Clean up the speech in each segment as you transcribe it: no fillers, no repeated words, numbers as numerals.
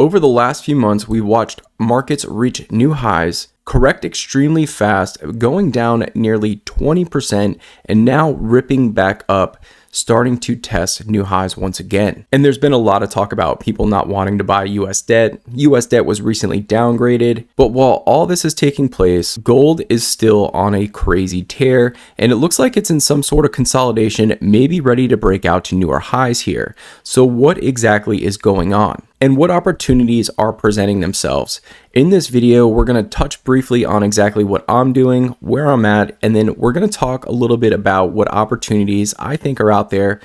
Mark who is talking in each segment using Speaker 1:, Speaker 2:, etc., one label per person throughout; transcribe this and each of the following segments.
Speaker 1: Over the last few months, we've watched markets reach new highs, correct extremely fast, going down nearly 20%, and now ripping back up, starting to test new highs once again. And there's been a lot of talk about people not wanting to buy US debt. US debt was recently downgraded, but while all this is taking place, gold is still on a crazy tear, and it looks like it's in some sort of consolidation, maybe ready to break out to newer highs here. So what exactly is going on? And what opportunities are presenting themselves? In this video, we're going to touch briefly on exactly what I'm doing, where I'm at, and then we're going to talk a little bit about what opportunities I think are out there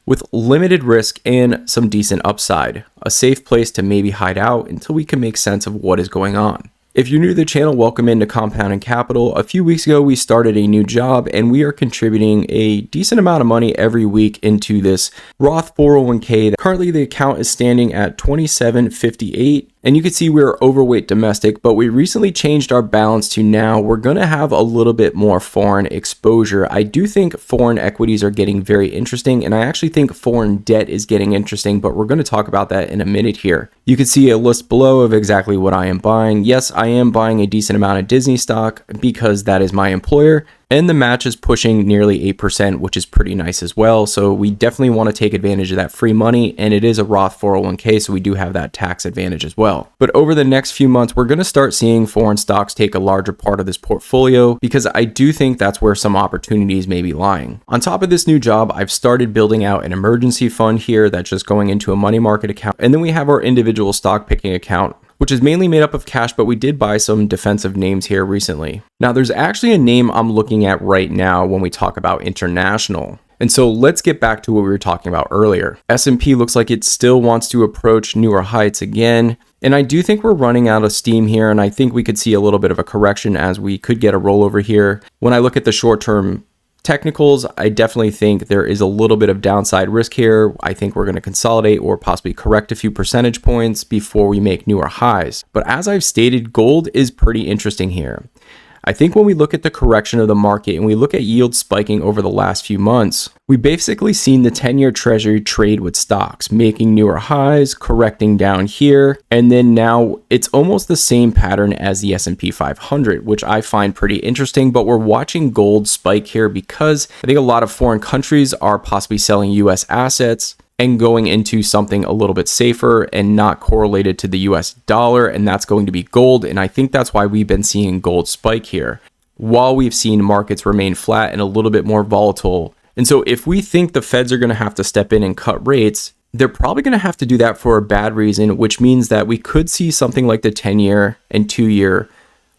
Speaker 1: with limited risk and some decent upside. A safe place to maybe hide out until we can make sense of what is going on. If you're new to the channel, welcome into Compounding Capital. A few weeks ago, we started a new job and we are contributing a decent amount of money every week into this Roth 401k. Currently, the account is standing at $27.58. And you can see we're overweight domestic, but we recently changed our balance to now we're going to have a little bit more foreign exposure. I do think foreign equities are getting very interesting, and I actually think foreign debt is getting interesting, but we're going to talk about that in a minute here. You can see a list below of exactly what I am buying. Yes, I am buying a decent amount of Disney stock because that is my employer. And the match is pushing nearly 8%, which is pretty nice as well. So we definitely want to take advantage of that free money. And it is a Roth 401k, so we do have that tax advantage as well. But over the next few months, we're going to start seeing foreign stocks take a larger part of this portfolio because I do think that's where some opportunities may be lying. On top of this new job, I've started building out an emergency fund here that's just going into a money market account. And then we have our individual stock picking account, which is mainly made up of cash, but we did buy some defensive names here recently. Now, there's actually a name I'm looking at right now when we talk about international. And so let's get back to what we were talking about earlier. S&P looks like it still wants to approach newer heights again. And I do think we're running out of steam here, and I think we could see a little bit of a correction as we could get a rollover here. When I look at the short-term technicals, I definitely think there is a little bit of downside risk here. I think we're going to consolidate or possibly correct a few percentage points before we make newer highs. But as I've stated, gold is pretty interesting here. I think when we look at the correction of the market and we look at yields spiking over the last few months, we basically seen the 10-year treasury trade with stocks, making newer highs, correcting down here, and then now it's almost the same pattern as the S&P 500, which I find pretty interesting, but we're watching gold spike here because I think a lot of foreign countries are possibly selling US assets and going into something a little bit safer and not correlated to the US dollar, and that's going to be gold. And I think that's why we've been seeing gold spike here, while we've seen markets remain flat and a little bit more volatile. And so if we think the Feds are going to have to step in and cut rates, they're probably going to have to do that for a bad reason, which means that we could see something like the 10-year and 2-year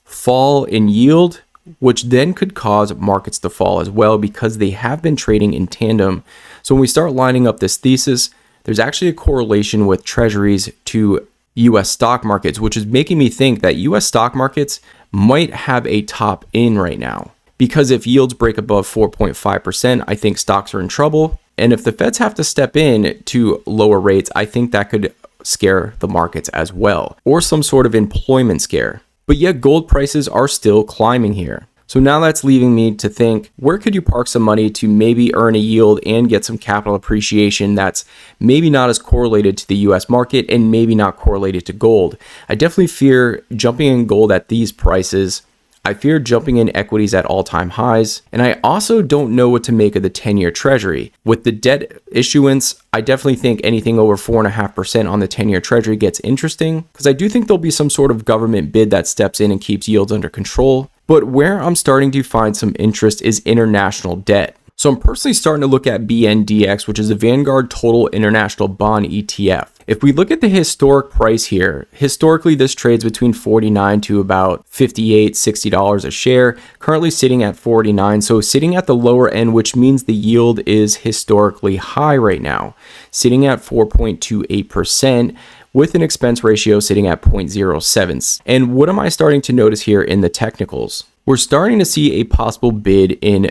Speaker 1: fall in yield, which then could cause markets to fall as well because they have been trading in tandem. So when we start lining up this thesis, there's actually a correlation with treasuries to US stock markets, which is making me think that US stock markets might have a top in right now. Because if yields break above 4.5%, I think stocks are in trouble. And if the Feds have to step in to lower rates, I think that could scare the markets as well, or some sort of employment scare. But yet gold prices are still climbing here. So now that's leaving me to think, where could you park some money to maybe earn a yield and get some capital appreciation that's maybe not as correlated to the US market and maybe not correlated to gold? I definitely fear jumping in gold at these prices. I fear jumping in equities at all-time highs. And I also don't know what to make of the 10-year treasury. With the debt issuance, I definitely think anything over 4.5% on the 10-year treasury gets interesting because I do think there'll be some sort of government bid that steps in and keeps yields under control. But where I'm starting to find some interest is international debt. So I'm personally starting to look at BNDX, which is the Vanguard Total International Bond ETF. If we look at the historic price here, historically this trades between $49 to about $58, $60 a share, currently sitting at $49. So sitting at the lower end, which means the yield is historically high right now, sitting at 4.28%. with an expense ratio sitting at 0.07. And what am I starting to notice here in the technicals? We're starting to see a possible bid in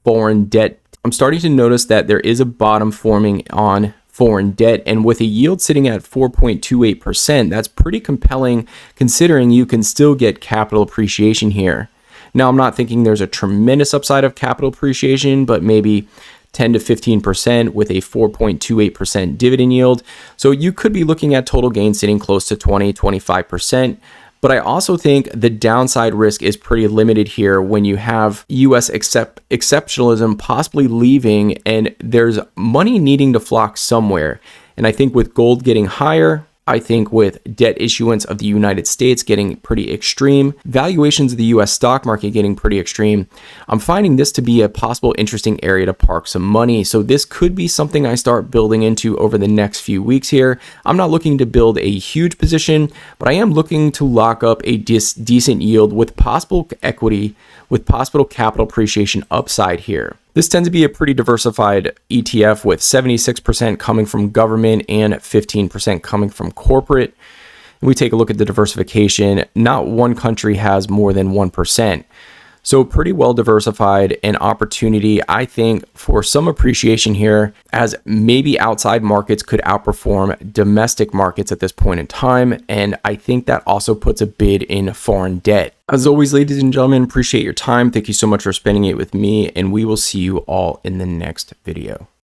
Speaker 1: foreign debt. I'm starting to notice that there is a bottom forming on foreign debt, and with a yield sitting at 4.28%, that's pretty compelling considering you can still get capital appreciation here. Now, I'm not thinking there's a tremendous upside of capital appreciation, but maybe 10 to 15% with a 4.28% dividend yield. So you could be looking at total gain sitting close to 20-25%. But I also think the downside risk is pretty limited here when you have US exceptionalism possibly leaving and there's money needing to flock somewhere. And I think with gold getting higher, I think with debt issuance of the United States getting pretty extreme, valuations of the US stock market getting pretty extreme, I'm finding this to be a possible interesting area to park some money. So this could be something I start building into over the next few weeks here. I'm not looking to build a huge position, but I am looking to lock up a decent yield with possible equity, with possible capital appreciation upside here. This tends to be a pretty diversified ETF with 76% coming from government and 15% coming from corporate. And we take a look at the diversification. Not one country has more than 1%. So pretty well diversified, and opportunity, I think, for some appreciation here, as maybe outside markets could outperform domestic markets at this point in time. And I think that also puts a bid in foreign debt. As always, ladies and gentlemen, appreciate your time. Thank you so much for spending it with me, and we will see you all in the next video.